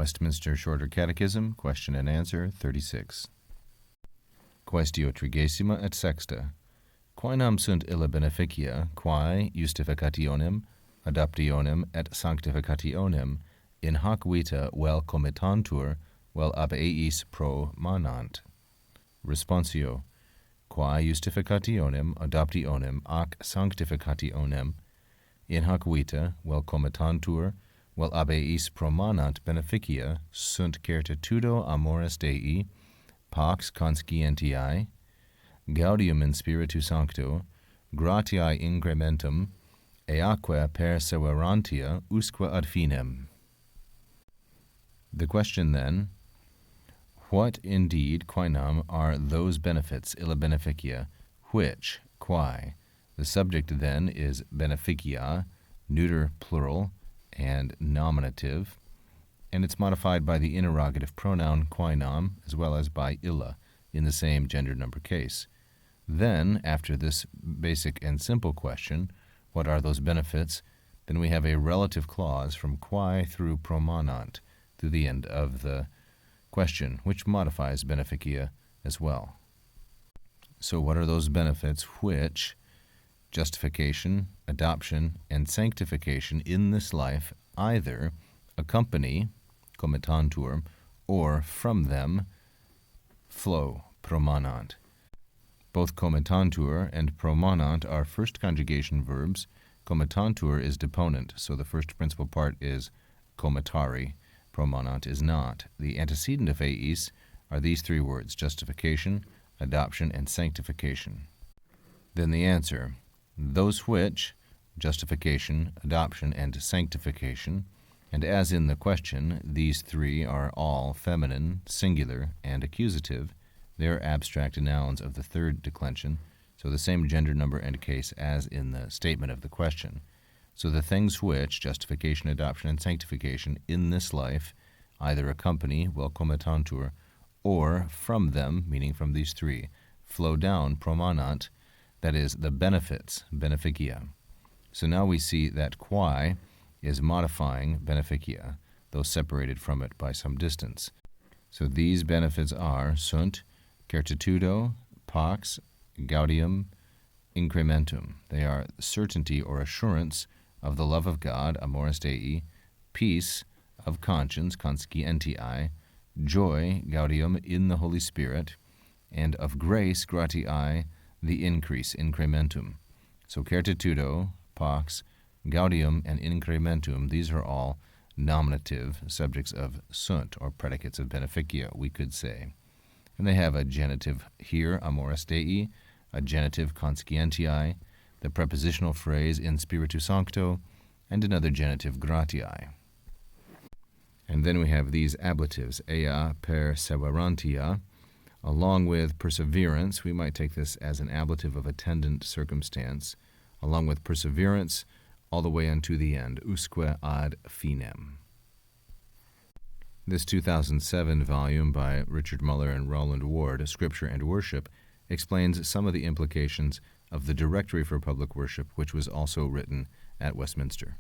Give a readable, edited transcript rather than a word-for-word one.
Westminster Shorter Catechism, Question and Answer 36. Quaestio trigesima et sexta. Quaenam sunt illa beneficia, quae justificationem, adoptionem et sanctificationem in hoc vita vel comitantur, vel ab eis pro manant. Responsio. Quae justificationem, adoptionem ac sanctificationem in hoc vita vel comitantur, vel ab eis pro manant beneficia sunt certitudo amoris Dei, pax conscientiae, gaudium in Spiritu Sancto, gratiae incrementum, eaque perseverantia usque ad finem. The question then, what indeed, quaenam, are those benefits, illa beneficia, which, quae? The subject then is beneficia, neuter plural, and nominative, and it's modified by the interrogative pronoun quaenam, as well as by illa, in the same gender number case. Then, after this basic and simple question, what are those benefits? Then we have a relative clause from quae through promanant, through the end of the question, which modifies beneficia as well. So what are those benefits which justification, adoption, and sanctification in this life either accompany, comitantur, or from them flow, promanant? Both comitantur and promanant are first conjugation verbs. Comitantur is deponent, so the first principal part is comitari. Promanant is not. The antecedent of eis are these three words: justification, adoption, and sanctification. Then the answer: those which, justification, adoption, and sanctification, and as in the question, these three are all feminine, singular, and accusative. They are abstract nouns of the third declension, so the same gender number and case as in the statement of the question. So the things which, justification, adoption, and sanctification, in this life either accompany, vel comitantur, or from them, meaning from these three, flow down, promanant, that is, the benefits, beneficia. So now we see that quae is modifying beneficia, though separated from it by some distance. So these benefits are sunt, certitudo, pax, gaudium, incrementum. They are certainty or assurance of the love of God, amoris Dei, peace of conscience, conscientiae, joy, gaudium, in the Holy Spirit, and of grace, gratiae, the increase, incrementum. So certitudo, pax, gaudium, and incrementum, these are all nominative subjects of sunt, or predicates of beneficia, we could say. And they have a genitive here, amoris Dei, a genitive, conscientiae, the prepositional phrase in Spiritu Sancto, and another genitive, gratiae. And then we have these ablatives, ea perseverantia, along with perseverance. We might take this as an ablative of attendant circumstance, along with perseverance all the way unto the end, usque ad finem. This 2007 volume by Richard Muller and Rowland Ward, Scripture and Worship, explains some of the implications of the Directory for Public Worship, which was also written at Westminster.